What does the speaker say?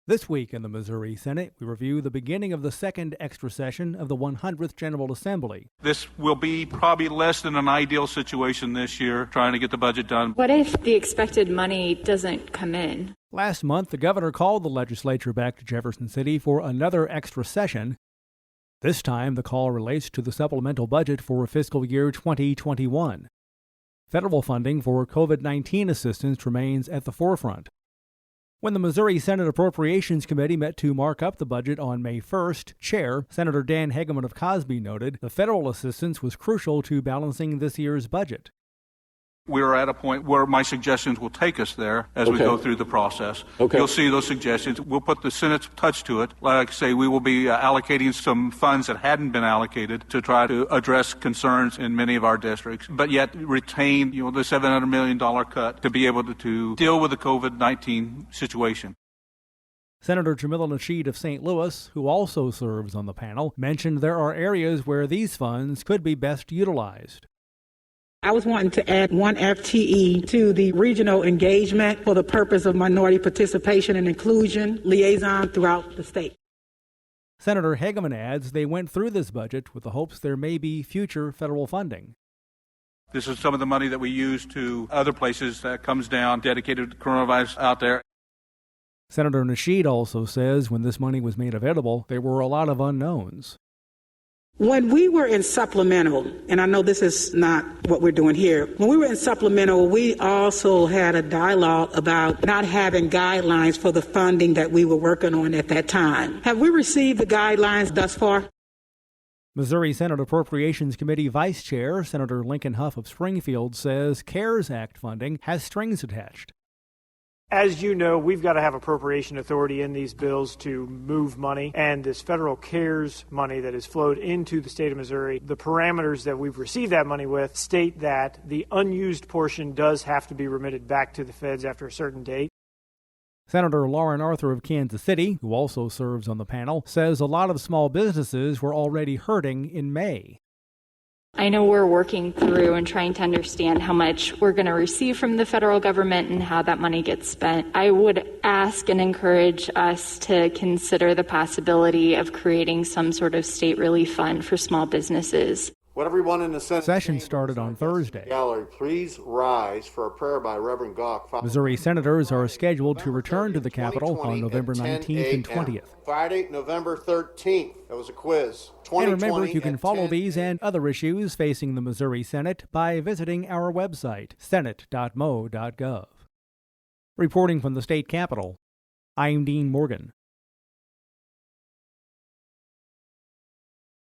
This week in the Missouri Senate, we review the beginning of the second extra session of the 100th General Assembly. This will be probably less than an ideal situation this year, trying to get the budget done. What if the expected money doesn't come in? Last month, the governor called the legislature back to Jefferson City for another extra session. This time, the call relates to the supplemental budget for fiscal year 2021. Federal funding for COVID-19 assistance remains at the forefront. When the Missouri Senate Appropriations Committee met to mark up the budget on May 1st, Chair Senator Dan Hegeman of Cosby noted the federal assistance was crucial to balancing this year's budget. We're at a point where my suggestions will take us there as we go through the process. You'll see those suggestions. We'll put the Senate's touch to it. Like I say, we will be allocating some funds that hadn't been allocated to try to address concerns in many of our districts, but yet retain, the $700 million cut to be able to deal with the COVID-19 situation. Senator Jamilah Nasheed of St. Louis, who also serves on the panel, mentioned there are areas where these funds could be best utilized. I was wanting to add one FTE to the regional engagement for the purpose of minority participation and inclusion liaison throughout the state. Senator Hegeman adds they went through this budget with the hopes there may be future federal funding. This is some of the money that we use to other places that comes down dedicated to coronavirus out there. Senator Nasheed also says when this money was made available, there were a lot of unknowns. When we were in supplemental, and I know this is not what we're doing here, when we were in supplemental, we also had a dialogue about not having guidelines for the funding that we were working on at that time. Have we received the guidelines thus far? Missouri Senate Appropriations Committee Vice Chair Senator Lincoln Hough of Springfield says CARES Act funding has strings attached. As you know, we've got to have appropriation authority in these bills to move money, and this federal CARES money that has flowed into the state of Missouri, the parameters that we've received that money with state that the unused portion does have to be remitted back to the feds after a certain date. Senator Lauren Arthur of Kansas City, who also serves on the panel, says a lot of small businesses were already hurting in May. I know we're working through and trying to understand how much we're going to receive from the federal government and how that money gets spent. I would ask and encourage us to consider the possibility of creating some sort of state relief fund for small businesses. Would everyone in the Senate session started on Thursday. Gallery, please rise for a prayer by Reverend Goff. Missouri senators are scheduled to return to the Capitol on November 19th and 20th. Friday, November 13th. That was a quiz. And remember, you can follow these and other issues facing the Missouri Senate by visiting our website, senate.mo.gov. Reporting from the state capitol, I'm Dean Morgan.